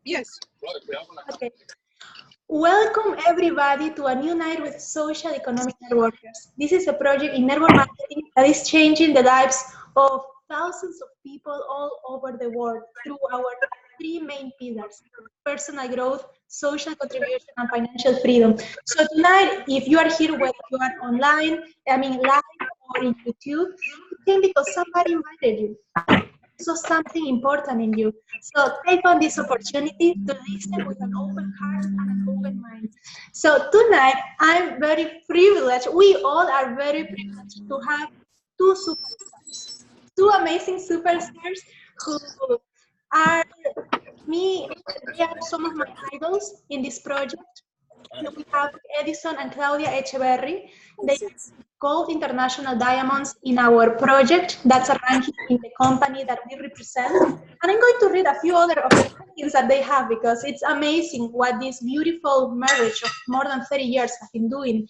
Yes. Okay. Welcome everybody to a new night with social economic networkers. This is a project in network marketing that is changing the lives of thousands of people all over the world through our three main pillars: personal growth, social contribution, and financial freedom. So tonight, if you are here, whether you are online, live or in YouTube, you came because somebody invited you. So something important in you. So take on this opportunity to listen with an open heart and an open mind. So tonight, I'm very privileged. We all are very privileged to have two superstars, two amazing superstars who are me. They are some of my idols in this project. We have Edison and Claudia Echeverry. They gold international diamonds in our project. That's a ranking in the company that we represent. And I'm going to read a few other of the rankings that they have because it's amazing what this beautiful marriage of more than 30 years have been doing.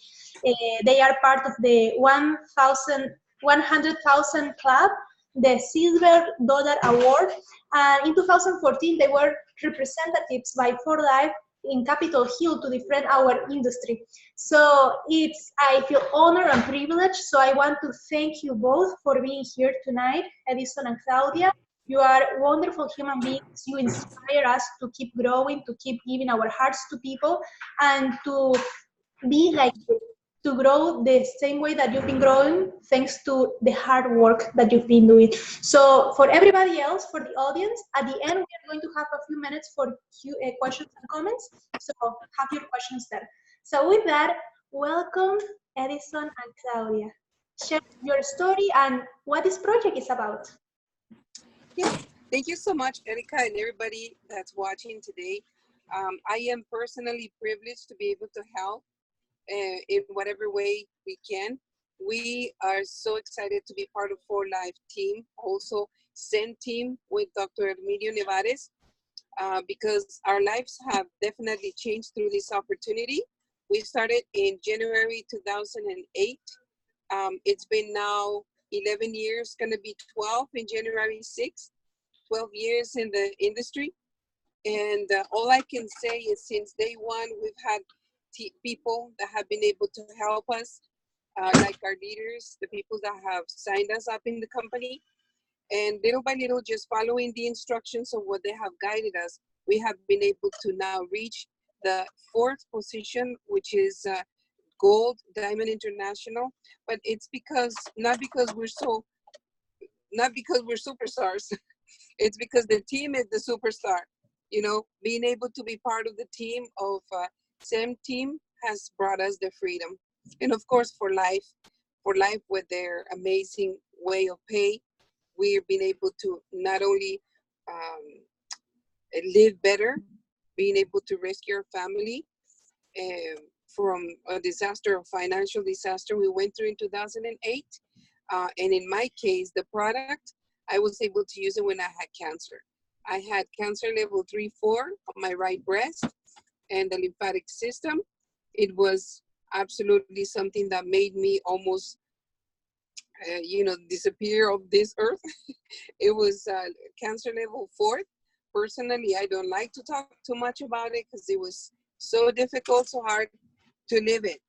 They are part of the 100,000 club, the Silver Dollar Award. And in 2014, they were representatives by For Life in Capitol Hill to defend our industry. So I feel honored and privileged. So I want to thank you both for being here tonight, Edison and Claudia. You are wonderful human beings. You inspire us to keep growing, to keep giving our hearts to people, and to be like you, to grow the same way that you've been growing thanks to the hard work that you've been doing. So for everybody else, for the audience, at the end, we are going to have a few minutes for questions and comments. So have your questions there. So with that, welcome Edison and Claudia. Share your story and what this project is about. Yeah. Thank you so much, Erika, and everybody that's watching today. I am personally privileged to be able to help in whatever way we can. We are so excited to be part of For Life team, also SEND team with Dr. Emilio Nevares, because our lives have definitely changed through this opportunity. We started in January 2008. It's been now 11 years, gonna be 12 in January 6th, 12 years in the industry. And all I can say is since day one, we've had people that have been able to help us, like our leaders, the people that have signed us up in the company. And little by little, just following the instructions of what they have guided us, we have been able to now reach the 4th position, which is Gold Diamond International. But it's not because we're superstars. It's because the team is the superstar. You know, being able to be part of the team of SEM team has brought us the freedom. And of course, For Life with their amazing way of pay, we've been able to not only live better, being able to rescue our family from a disaster, a financial disaster we went through in 2008. And in my case, the product, I was able to use it when I had cancer. I had cancer level 3-4 on my right breast and the lymphatic system. It was absolutely something that made me almost, disappear of this earth. It was cancer level 4. Personally, I don't like to talk too much about it because it was so difficult, so hard to live it,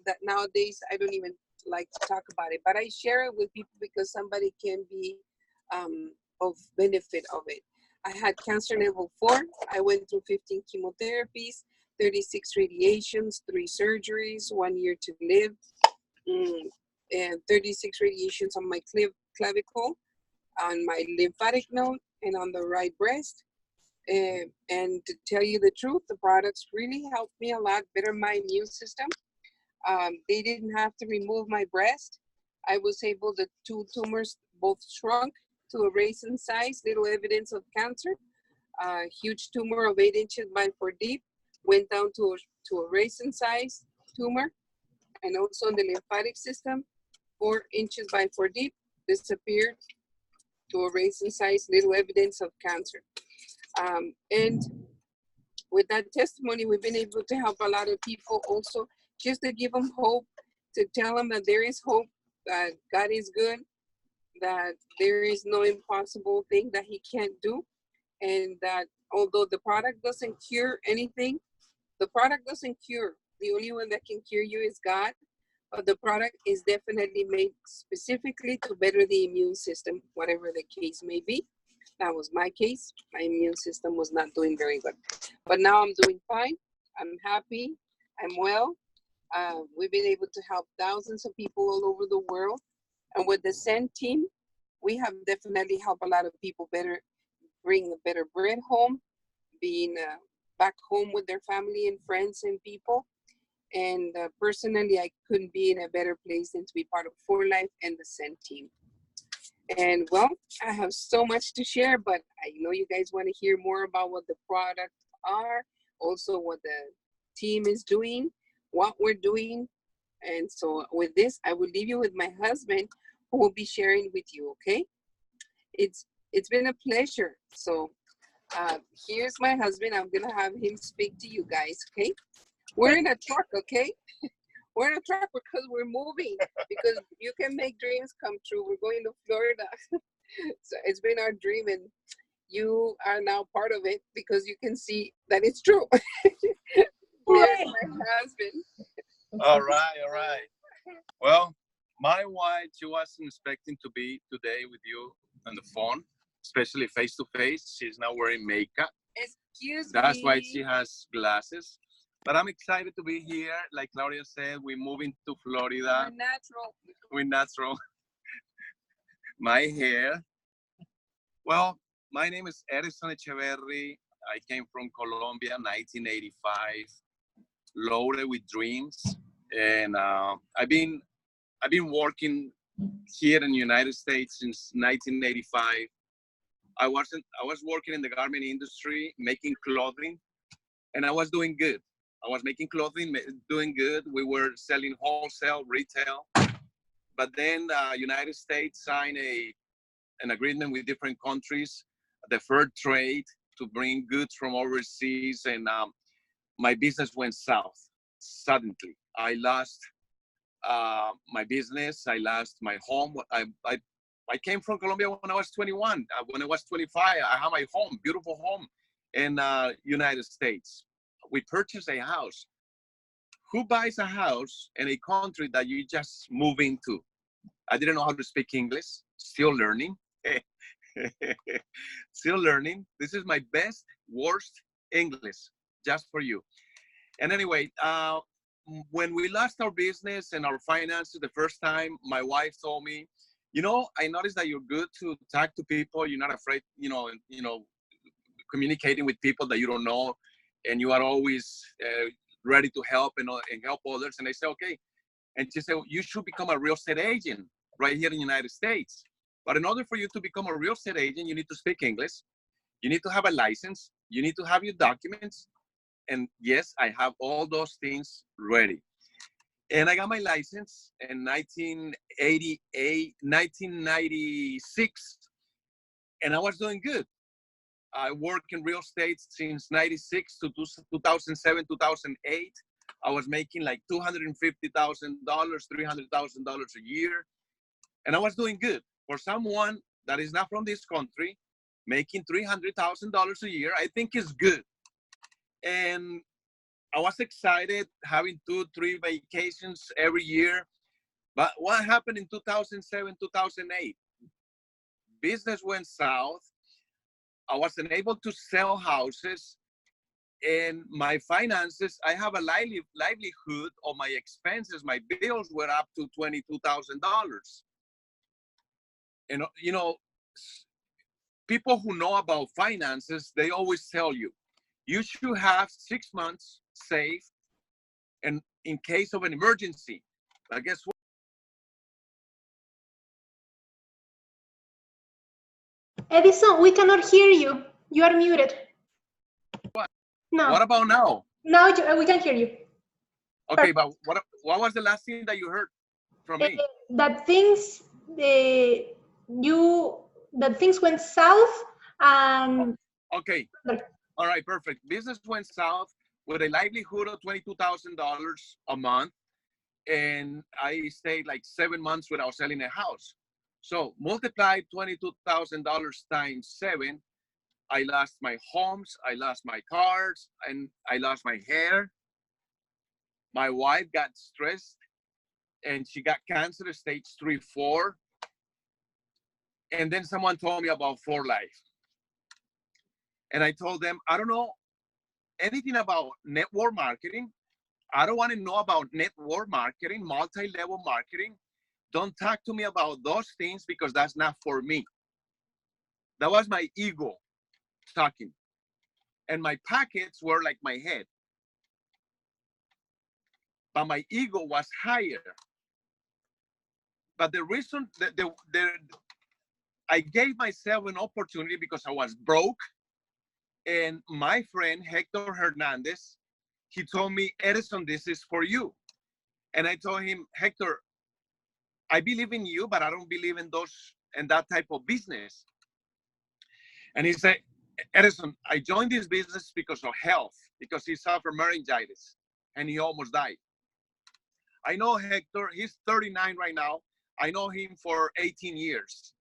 that nowadays I don't even like to talk about it. But I share it with people because somebody can be of benefit of it. I had cancer level 4. I went through 15 chemotherapies, 36 radiations, 3 surgeries, 1 year to live, and 36 radiations on my clavicle, on my lymphatic node, and on the right breast. And to tell you the truth, the products really helped me a lot, better my immune system. They didn't have to remove my breast. I was able, the 2 tumors both shrunk to a raisin size, little evidence of cancer. Huge tumor of 8 inches by 4 deep went down to a raisin size tumor. And also in the lymphatic system, 4 inches by 4 deep, disappeared to a raisin size, little evidence of cancer. And with that testimony, we've been able to help a lot of people also, just to give them hope, to tell them that there is hope, that God is good, that there is no impossible thing that he can't do, and that although the product doesn't cure anything, the product doesn't cure. The only one that can cure you is God. But the product is definitely made specifically to better the immune system, whatever the case may be. That was my case. My immune system was not doing very good. But now I'm doing fine. I'm happy. I'm well. We've been able to help thousands of people all over the world. And with the SEND team, we have definitely helped a lot of people bring a better bread home, being back home with their family and friends and people. And personally, I couldn't be in a better place than to be part of For Life and the SEND team. And well, I have so much to share, but I know you guys want to hear more about what the products are, also what the team is doing, what we're doing. And so with this, I will leave you with my husband, who will be sharing with you, okay? It's been a pleasure. So here's my husband. I'm gonna have him speak to you guys, okay? We're in a truck, okay? We're in a truck because we're moving, because you can make dreams come true. We're going to Florida. So it's been our dream, and you are now part of it because you can see that it's true. Here's my husband. All right. Well, my wife, she wasn't expecting to be today with you on the phone, especially face to face. She's now wearing makeup. Excuse me. That's why she has glasses. But I'm excited to be here. Like Claudia said, we're moving to Florida. We're natural. My hair. Well, my name is Edison Echeverry. I came from Colombia, 1985, loaded with dreams. And I've been working here in the United States since 1985. I was working in the garment industry, making clothing, and I was doing good. I was making clothing, doing good. We were selling wholesale, retail. But then the United States signed an agreement with different countries, the fair trade, to bring goods from overseas. And my business went south suddenly. I lost my business. I lost my home. I came from Colombia when I was 21. When I was 25, I had my home, beautiful home in United States. We purchased a house. Who buys a house in a country that you just move into? I didn't know how to speak English. Still learning. Still learning. This is my best, worst English, just for you. And anyway, when we lost our business and our finances the first time, my wife told me, I noticed that you're good to talk to people. You're not afraid, communicating with people that you don't know, and you are always ready to help and help others. And I said, okay. And she said, you should become a real estate agent right here in the United States. But in order for you to become a real estate agent, you need to speak English. You need to have a license. You need to have your documents. And yes, I have all those things ready. And I got my license in 1996, and I was doing good. I worked in real estate since 96 to 2007, 2008. I was making like $250,000, $300,000 a year. And I was doing good. For someone that is not from this country, making $300,000 a year, I think is good. And I was excited having 2-3 vacations every year. But what happened in 2007, 2008? Business went south. I wasn't able to sell houses, and my finances, I have a livelihood of my expenses. My bills were up to $22,000. And, people who know about finances, they always tell you, you should have 6 months saved and in case of an emergency. But guess what? Edison, we cannot hear you. You are muted. What? No. What about now? Now we can hear you. Okay, but what was the last thing that you heard from me? That things went south and. Okay. All right, perfect. Business went south with a livelihood of $22,000 a month, and I stayed like 7 months without selling a house. So multiply $22,000 times 7. I lost my homes, I lost my cars, and I lost my hair. My wife got stressed and she got cancer stage 3, 4. And then someone told me about For Life. And I told them, I don't know anything about network marketing. I don't want to know about network marketing, multi-level marketing. Don't talk to me about those things because that's not for me. That was my ego talking. And my pockets were like my head. But my ego was higher. But the reason that I gave myself an opportunity because I was broke. And my friend, Hector Hernandez, he told me, Edison, this is for you. And I told him, Hector, I believe in you, but I don't believe in that type of business. And he said, Edison, I joined this business because of health, because he suffered meningitis and he almost died. I know Hector, he's 39 right now. I know him for 18 years.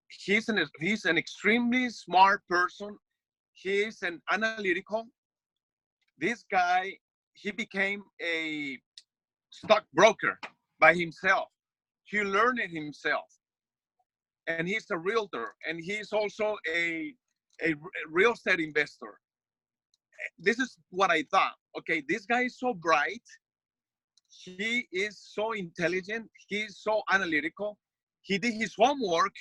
He's an extremely smart person. He's an analytical. This guy, he became a stockbroker by himself. He learned it himself. And he's a realtor, and he's also a real estate investor. This is what I thought. Okay, this guy is so bright. He is so intelligent. He's so analytical. He did his homework,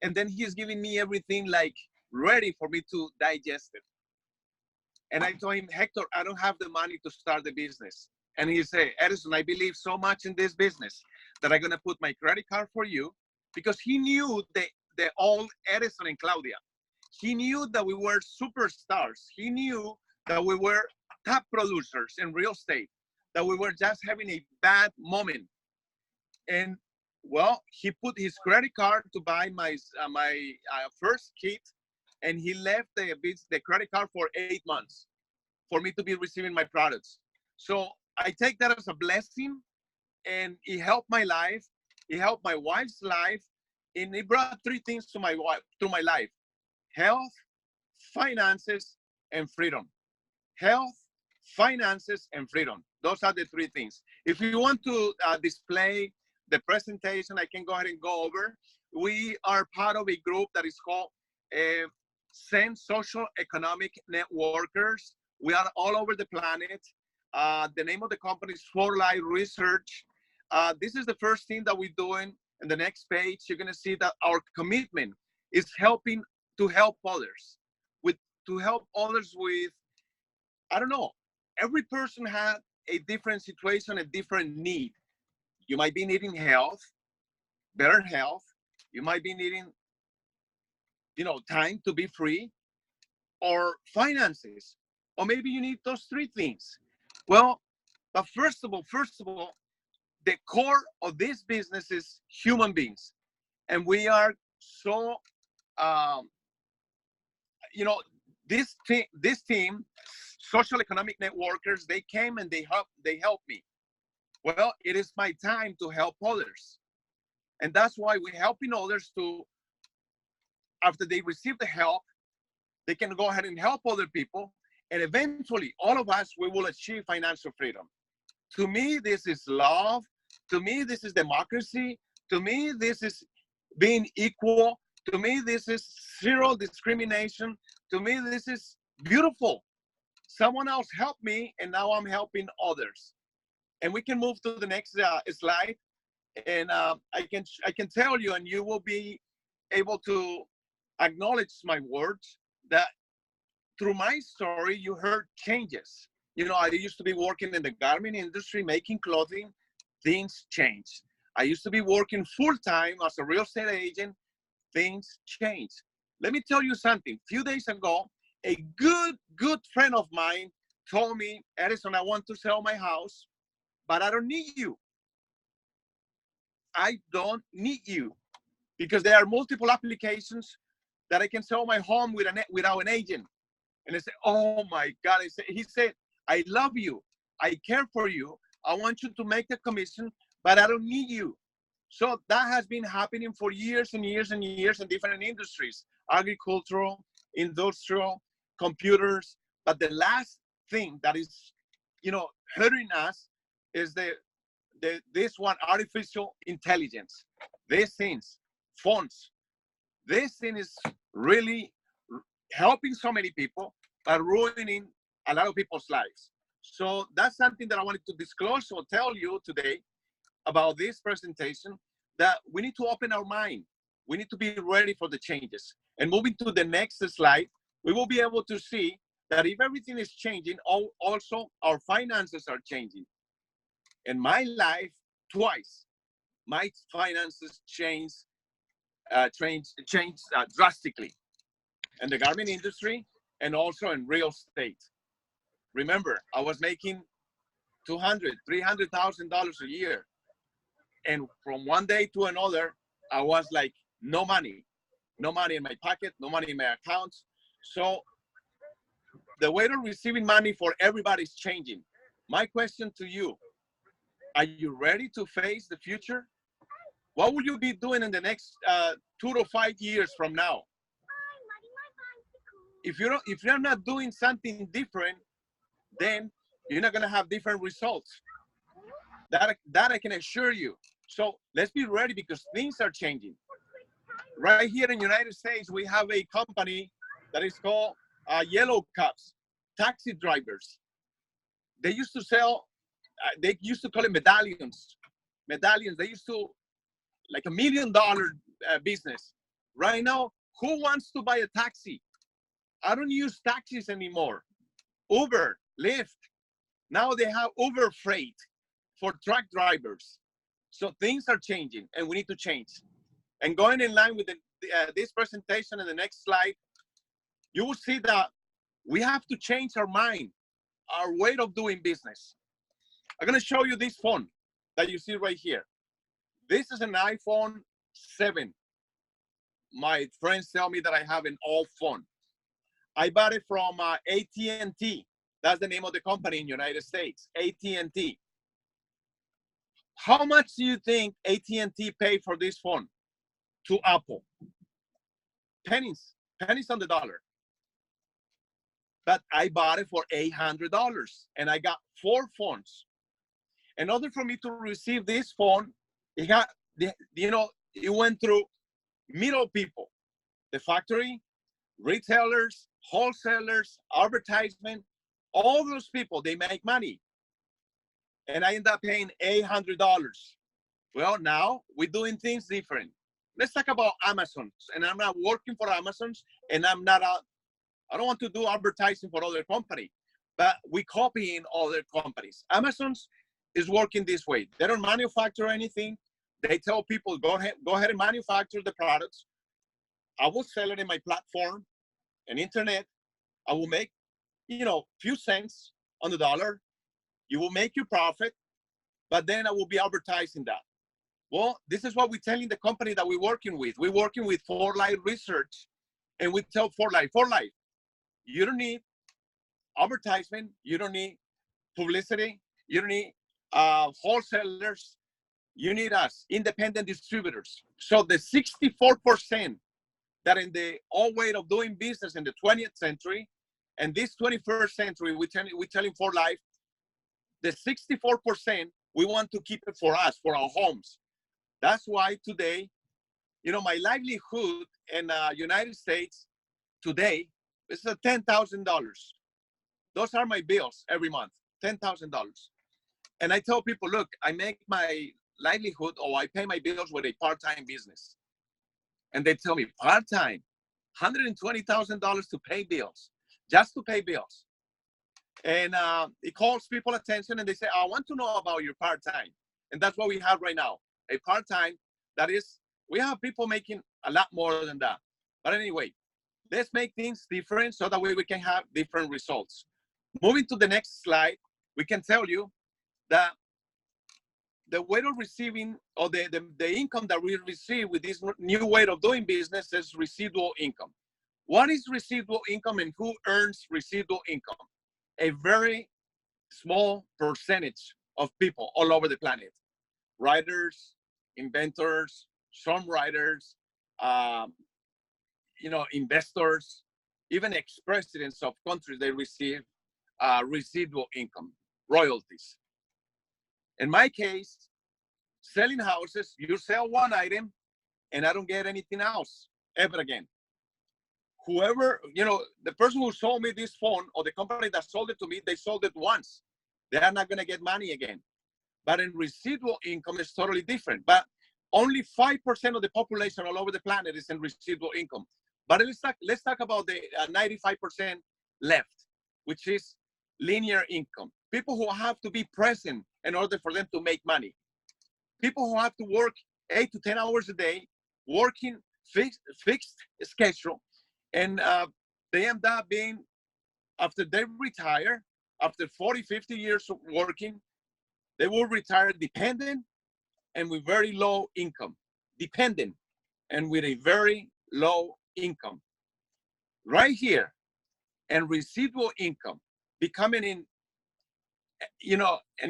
and then he's giving me everything like ready for me to digest it. And I told him, Hector, I don't have the money to start the business. And he said, Edison, I believe so much in this business that I'm going to put my credit card for you, because he knew the old Edison and Claudia. He knew that we were superstars. He knew that we were top producers in real estate, that we were just having a bad moment. And well, he put his credit card to buy my first kit, and he left the credit card for 8 months for me to be receiving my products. So I take that as a blessing, and it helped my life. It helped my wife's life, and it brought 3 things to my life: health, finances, and freedom. Health, finances, and freedom. Those are the 3 things. If you want to display the presentation, I can go ahead and go over. We are part of a group that is called SEN, Social Economic Networkers. We are all over the planet. The name of the company is For Life Research. This is the first thing that we're doing. In the next page, you're going to see that our commitment is helping to help others, with I don't know, every person has a different situation, a different need. You might be needing health, better health. You might be needing, time to be free, or finances, or maybe you need those 3 things. Well, but first of all, the core of this business is human beings. And we are so, this team, Social Economic Networkers, they came and they helped me. Well, it is my time to help others. And that's why we're helping others to, after they receive the help, they can go ahead and help other people. And eventually, all of us, we will achieve financial freedom. To me, this is love. To me, this is democracy. To me, this is being equal. To me, this is zero discrimination. To me, this is beautiful. Someone else helped me, and now I'm helping others. And we can move to the next slide. And I can tell you, and you will be able to acknowledge my words, that through my story, you heard changes. I used to be working in the garment industry, making clothing. Things changed. I used to be working full-time as a real estate agent. Things changed. Let me tell you something. A few days ago, a good friend of mine told me, Edison, I want to sell my house, but I don't need you. I don't need you, because there are multiple applications that I can sell my home without an agent. And I said, oh my God. He said, I love you. I care for you. I want you to make the commission, but I don't need you. So that has been happening for years and years and years in different industries. agricultural, industrial, computers. But the last thing that is, hurting us is this one, artificial intelligence. These things, phones. This thing is really helping so many people, but ruining a lot of people's lives. So that's something that I wanted to disclose or tell you today about this presentation, that we need to open our mind. We need to be ready for the changes. And moving to the next slide, we will be able to see that if everything is changing, also our finances are changing. In my life, twice, my finances changed drastically in the garment industry and also in real estate. Remember, I was making $200,000, $300,000 a year. And from one day to another, I was like, no money in my pocket, no money in my accounts. So the way of receiving money for everybody is changing. My question to you, are you ready to face the future? What will you be doing in the next 2 to 5 years from now? If you're not doing something different, then you're not gonna have different results. That I can assure you. So let's be ready, because things are changing. Right here in the United States, we have a company that is called Yellow Cabs, taxi drivers. They used to sell, they used to call it medallions. They used to, like $1 million business. Right now, who wants to buy a taxi? I don't use taxis anymore. Uber, Lyft. Now they have Uber Freight for truck drivers. So things are changing, and we need to change. And going in line with this presentation in the next slide, you will see that we have to change our mind, our way of doing business. I'm going to show you this phone that you see right here. This is an iPhone 7. My friends tell me that I have an old phone. I bought it from AT&T. That's the name of the company in the United States, AT&T. How much do you think AT&T paid for this phone to Apple? Pennies on the dollar. But I bought it for $800, and I got 4 phones. In order for me to receive this phone, it went through middle people, the factory, retailers, wholesalers, advertisement. All those people, they make money. And I end up paying $800. Well, now we're doing things different. Let's talk about Amazon. And I'm not working for Amazon, and I don't want to do advertising for other company, but we copying other companies. Amazon is working this way. They don't manufacture anything. They tell people, go ahead and manufacture the products. I will sell it in my platform and internet. I will make, few cents on the dollar. You will make your profit, but then I will be advertising that. Well, this is what we're telling the company that we're working with. We're working with 4Light Research, and we tell 4Light, you don't need advertisement. You don't need publicity. You don't need wholesalers. You need us, independent distributors. So the 64% that in the old way of doing business in the 20th century and this 21st century, we're telling 4Light, the 64%, we want to keep it for us, for our homes. That's why today, my livelihood in United States today is $10,000. Those are my bills every month, $10,000. And I tell people, look, I make my livelihood, or I pay my bills with a part-time business. And they tell me, part-time, $120,000 to pay bills, just to pay bills. And it calls people attention, and they say, I want to know about your part-time. And that's what we have right now, a part-time that is, we have people making a lot more than that. But anyway, let's make things different so that way we can have different results. Moving to the next slide, we can tell you that the way of receiving, or the income that we receive with this new way of doing business is residual income. What is residual income, and who earns residual income? A very small percentage of people all over the planet. Writers, inventors, songwriters, investors, even ex-presidents of countries, they receive residual income, royalties. In my case, selling houses, you sell one item and I don't get anything else ever again. Whoever, the person who sold me this phone or the company that sold it to me, they sold it once. They are not going to get money again. But in residual income, it's totally different. But only 5% of the population all over the planet is in residual income. But let's talk about the 95% left, which is linear income. People who have to be present in order for them to make money. People who have to work 8 to 10 hours a day, working fixed schedule, and they end up being, after they retire, after 40, 50 years of working, they will retire dependent and with very low income. Dependent and with a very low income. Right here, and residual income, becoming an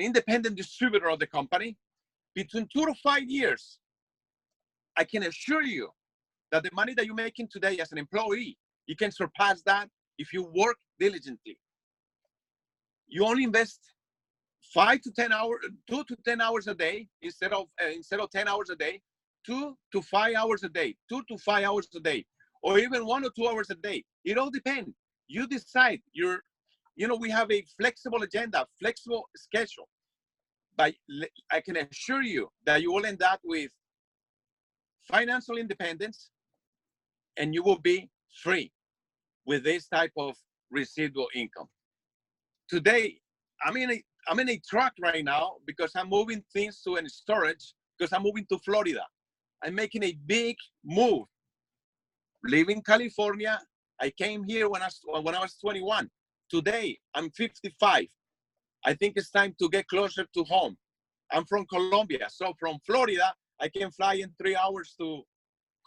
independent distributor of the company, between 2 to 5 years, I can assure you that the money that you're making today as an employee, you can surpass that if you work diligently. You only invest 2 to 10 hours a day instead of 10 hours a day, 2 to 5 hours a day, 2 to 5 hours a day, or even 1 or 2 hours a day. It all depends. You decide. We have a flexible agenda, flexible schedule. But I can assure you that you will end up with financial independence and you will be free with this type of residual income. Today, I'm in a truck right now because I'm moving things to a storage because I'm moving to Florida. I'm making a big move. Leaving California, I came here when I was 21. Today, I'm 55. I think it's time to get closer to home. I'm from Colombia, so from Florida, I can fly in 3 hours to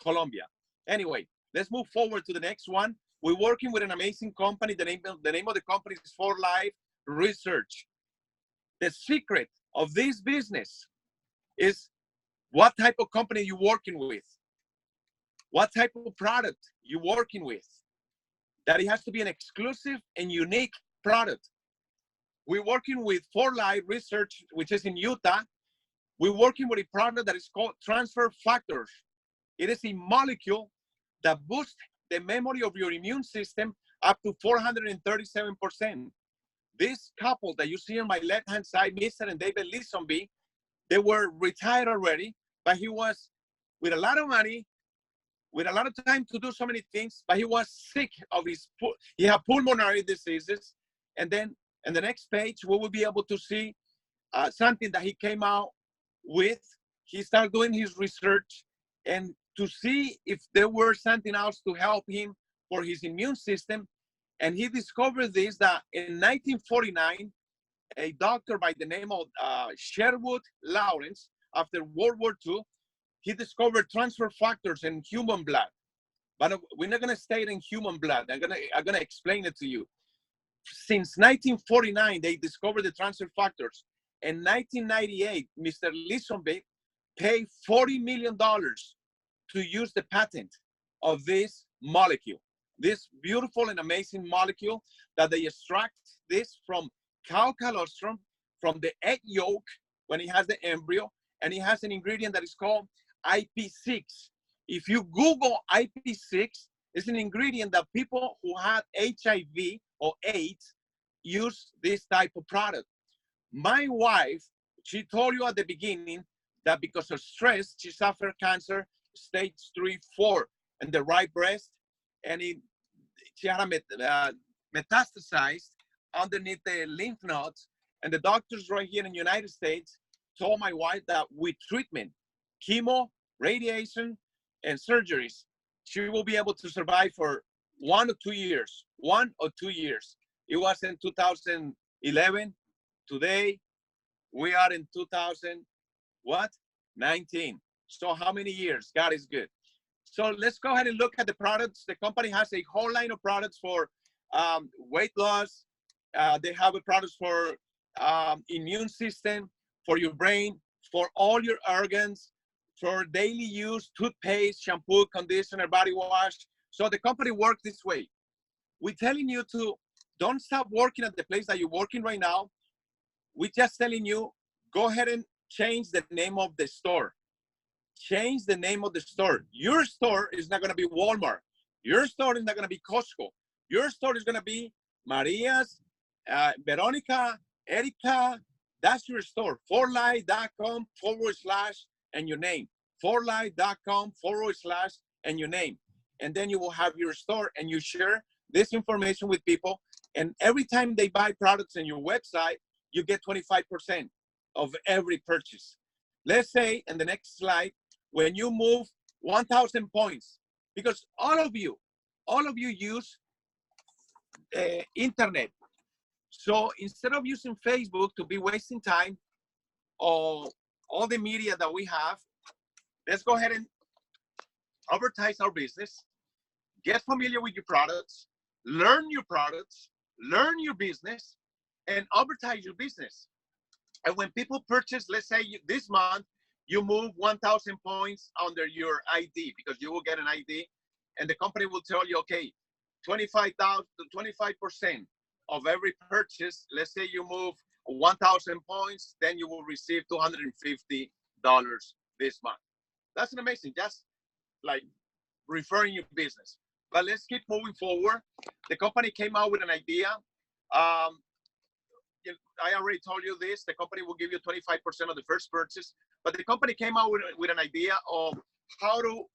Colombia. Anyway, let's move forward to the next one. We're working with an amazing company. The name of the company is For Life Research. The secret of this business is what type of company you're working with, what type of product you're working with, that it has to be an exclusive and unique product. We're working with For Life Research, which is in Utah. We're working with a product that is called transfer factors. It is a molecule that boosts the memory of your immune system up to 437%. This couple that you see on my left-hand side, Mr. and David Linsonby, they were retired already, but he was with a lot of money, with a lot of time to do so many things, but he was sick of he had pulmonary diseases. And then in the next page, we will be able to see something that he came out with. He started doing his research and to see if there were something else to help him for his immune system. And he discovered this, that in 1949, a doctor by the name of Sherwood Lawrence, after World War II, he discovered transfer factors in human blood. But we're not gonna stay in human blood. I'm gonna explain it to you. Since 1949, they discovered the transfer factors. In 1998, Mr. Linsonby paid $40 million to use the patent of this molecule, this beautiful and amazing molecule that they extract this from cow colostrum, from the egg yolk when it has the embryo, and it has an ingredient that is called IP6. If you Google IP6, it's an ingredient that people who have HIV or AIDS use this type of product. My wife, she told you at the beginning that because of stress, she suffered cancer, stage 3, 4, in the right breast, and she had metastasized underneath the lymph nodes. And the doctors right here in the United States told my wife that with treatment, chemo, radiation, and surgeries, she will be able to survive for 1 or 2 years. 1 or 2 years. It was in 2011. Today, we are in 2019. So how many years? God is good. So let's go ahead and look at the products. The company has a whole line of products for weight loss. They have products for immune system, for your brain, for all your organs, for daily use, toothpaste, shampoo, conditioner, body wash, So the company works this way. We're telling you to don't stop working at the place that you're working right now. We're just telling you, go ahead and change the name of the store. Change the name of the store. Your store is not going to be Walmart. Your store is not going to be Costco. Your store is going to be Maria's, Veronica, Erica. That's your store. forlife.com/ and your name. forlife.com/ and your name. And then you will have your store and you share this information with people. And every time they buy products on your website, you get 25% of every purchase. Let's say in the next slide, when you move 1,000 points, because all of you use internet. So instead of using Facebook to be wasting time or all the media that we have, let's go ahead and advertise our business, get familiar with your products, learn your products, learn your business, and advertise your business. And when people purchase, let's say this month, you move 1,000 points under your ID because you will get an ID and the company will tell you, okay, 25% of every purchase, let's say you move 1,000 points, then you will receive $250 this month. That's an amazing, just like referring your business. But let's keep moving forward. The company came out with an idea. I already told you this, the company will give you 25% of the first purchase, but the company came out with an idea of how to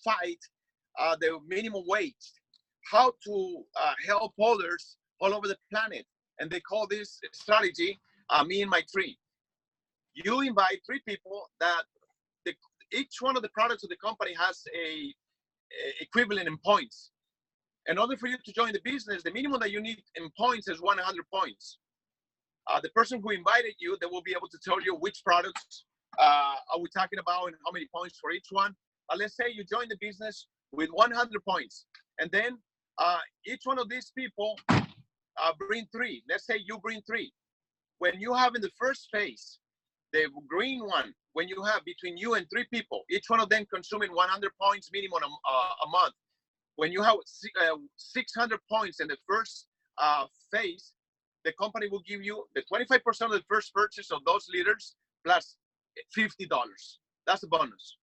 fight the minimum wage, how to help others all over the planet. And they call this strategy, me and my tree. You invite 3 people that each one of the products of the company has a equivalent in points. In order for you to join the business, the minimum that you need in points is 100 points. The person who invited you, they will be able to tell you which products are we talking about and how many points for each one. Let's say you join the business with 100 points, and then each one of these people bring 3. Let's say you bring 3. When you have in the first phase, the green one, when you have between you and 3 people, each one of them consuming 100 points minimum a month. When you have 600 points in the first phase, the company will give you the 25% of the first purchase of those liters plus $50. That's a bonus.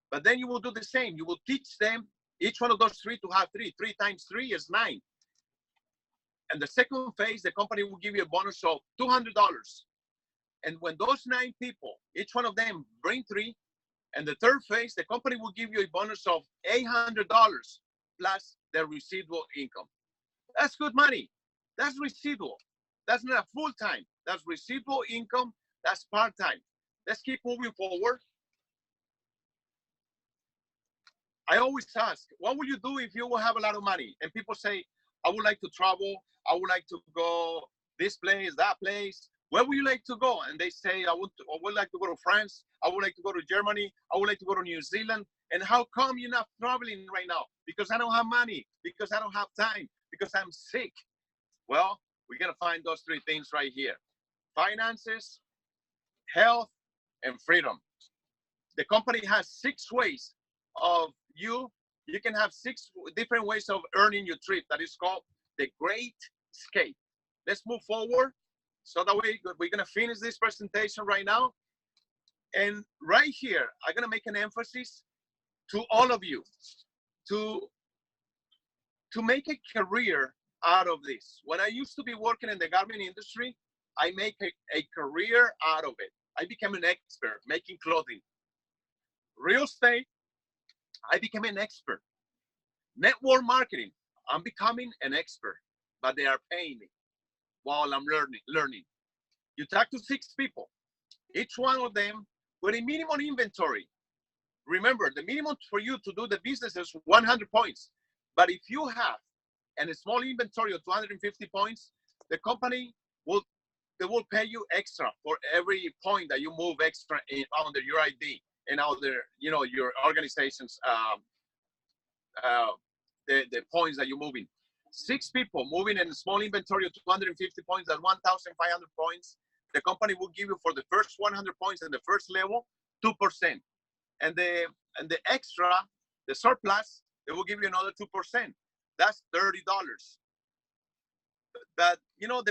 But then you will do the same. You will teach them, each one of those 3 to have 3. 3 times 3 is 9. And the second phase, the company will give you a bonus of $200. And when those 9 people, each one of them bring 3, and the third phase, the company will give you a bonus of $800 plus their residual income. That's good money. That's residual. That's not a full-time. That's residual income. That's part-time. Let's keep moving forward. I always ask, what would you do if you will have a lot of money? And people say, I would like to travel. I would like to go this place, that place. Where would you like to go? And they say, I would like to go to France. I would like to go to Germany. I would like to go to New Zealand. And how come you're not traveling right now? Because I don't have money, because I don't have time, because I'm sick. Well, we're going to find those 3 things right here: finances, health, and freedom. The company has 6 ways of you can have 6 different ways of earning your trip. That is called the Great Escape. Let's move forward. So that way, we're going to finish this presentation right now. And right here, I'm going to make an emphasis to all of you to make a career out of this. When I used to be working in the garment industry, I make a career out of it. I became an expert making clothing. Real estate, I became an expert. Network marketing, I'm becoming an expert, but they are paying me while I'm learning. You talk to 6 people, each one of them with a minimum inventory. Remember, the minimum for you to do the business is 100 points. But if you have a small inventory of 250 points, the company will pay you extra for every point that you move extra under your ID and under your organization's the points that you're moving. 6 people moving in a small inventory of 250 points at 1,500 points. The company will give you for the first 100 points in the first level 2%, and the extra, the surplus, they will give you another 2%. That's $30. That, you know,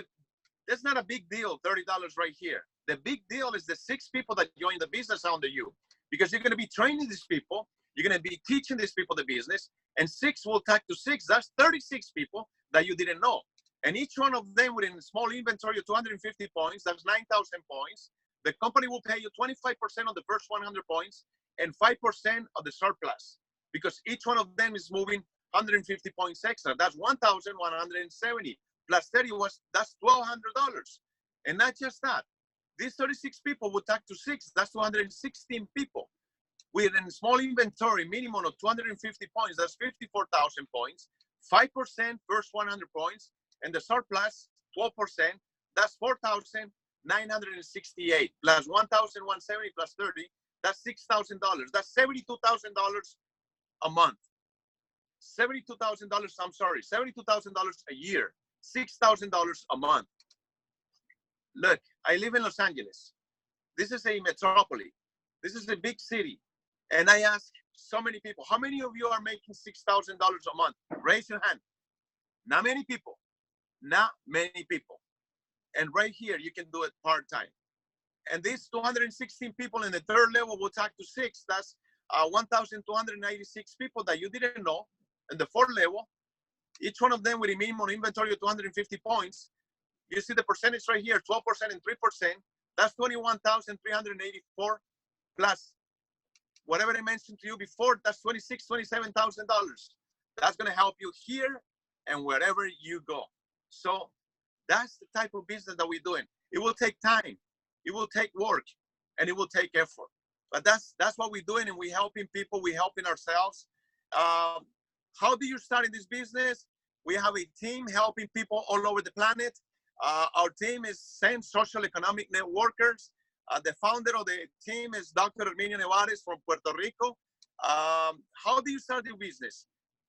that's not a big deal, $30 right here. The big deal is the 6 people that join the business under you, because you're going to be training these people. You're going to be teaching these people the business, and 6 will tag to 6. That's 36 people that you didn't know. And each one of them with a small inventory of 250 points, that's 9,000 points. The company will pay you 25% of the first 100 points and 5% of the surplus, because each one of them is moving 150 points extra. That's 1,170 plus 30 that's $1,200. And not just that, these 36 people would tag to 6. That's 216 people with a small inventory minimum of 250 points. That's 54,000 points, 5% first 100 points, and the surplus 12%. That's 4,968 plus 1,170 plus 30. That's $6,000. That's $72,000 a month. $72,000. I'm sorry, $72,000 a year. $6,000 a month. Look, I live in Los Angeles. This is a metropolis. This is a big city. And I ask so many people, how many of you are making $6,000 a month? Raise your hand. Not many people. Not many people. And right here, you can do it part-time. And these 216 people in the 3rd level will tag to 6. That's 1,296 people that you didn't know. In the 4th level, each one of them with a minimum inventory of 250 points. You see the percentage right here, 12% and 3%. That's 21,384 plus whatever I mentioned to you before. That's $27,000. That's going to help you here and wherever you go. So that's the type of business that we're doing. It will take time, it will take work, and it will take effort. But that's what we're doing, and we're helping people. We're helping ourselves. How do you start in this business? We have a team helping people all over the planet. Our team is same social economic networkers. The founder of the team is Dr. Herminio Nevares from Puerto Rico. How do you start your business?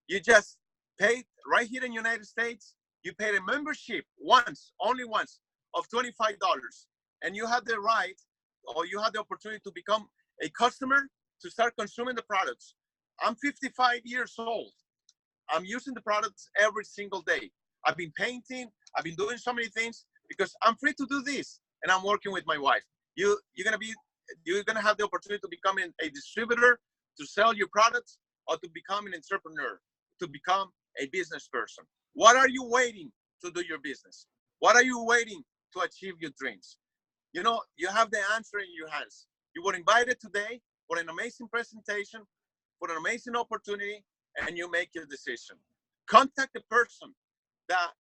You just pay right here in the United States. You pay a membership once, only once, of $25. And you have the right, or you have the opportunity to become a customer to start consuming the products. I'm 55 years old. I'm using the products every single day. I've been painting. I've been doing so many things because I'm free to do this, and I'm working with my wife. You're gonna have the opportunity to become a distributor, to sell your products, or to become an entrepreneur, to become a business person. What are you waiting to do your business? What are you waiting to achieve your dreams? You know, you have the answer in your hands. You were invited today for an amazing presentation, for an amazing opportunity, and you make your decision. Contact the person that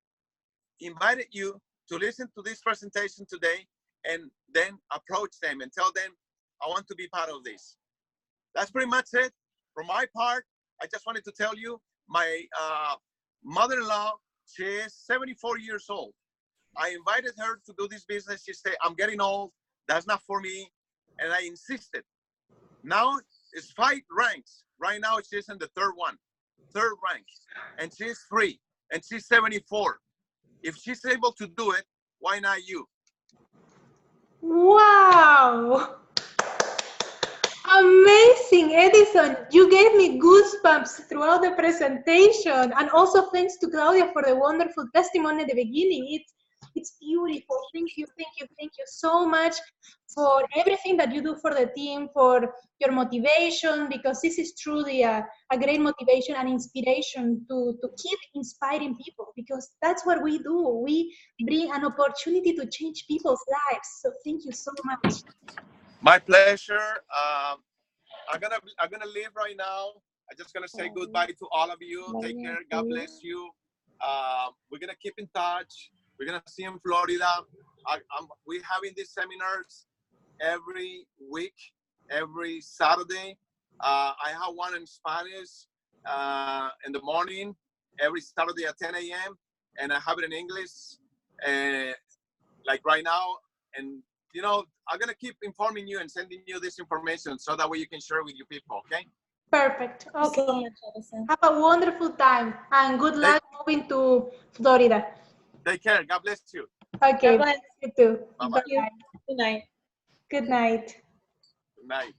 invited you to listen to this presentation today, and then approach them and tell them, I want to be part of this. That's pretty much it. For my part, I just wanted to tell you, my mother-in-law, she is 74 years old. I invited her to do this business. She said, I'm getting old. That's not for me. And I insisted. Now it's 5 ranks. Right now she's in the third rank. And she's free. And she's 74. If she's able to do it, why not you? Wow! Amazing, Edison. You gave me goosebumps throughout the presentation. And also thanks to Claudia for the wonderful testimony at the beginning. It's beautiful. Thank you so much for everything that you do for the team, for your motivation, because this is truly a great motivation and inspiration to keep inspiring people, because that's what we do. We bring an opportunity to change people's lives. So thank you so much. My pleasure. I'm gonna leave right now. I'm just gonna say goodbye to all of you. Take care. God bless you. We're gonna keep in touch. We're gonna see you in Florida. We're having these seminars every week, every Saturday. I have one in Spanish in the morning, every Saturday at 10 a.m. And I have it in English, like right now. And you know, I'm gonna keep informing you and sending you this information so that way you can share with your people. Okay? Perfect. Okay. Have a wonderful time and good luck moving to Florida. Take care. God bless you. Okay. God bless you too. Bye-bye. Good night. Good night. Good night.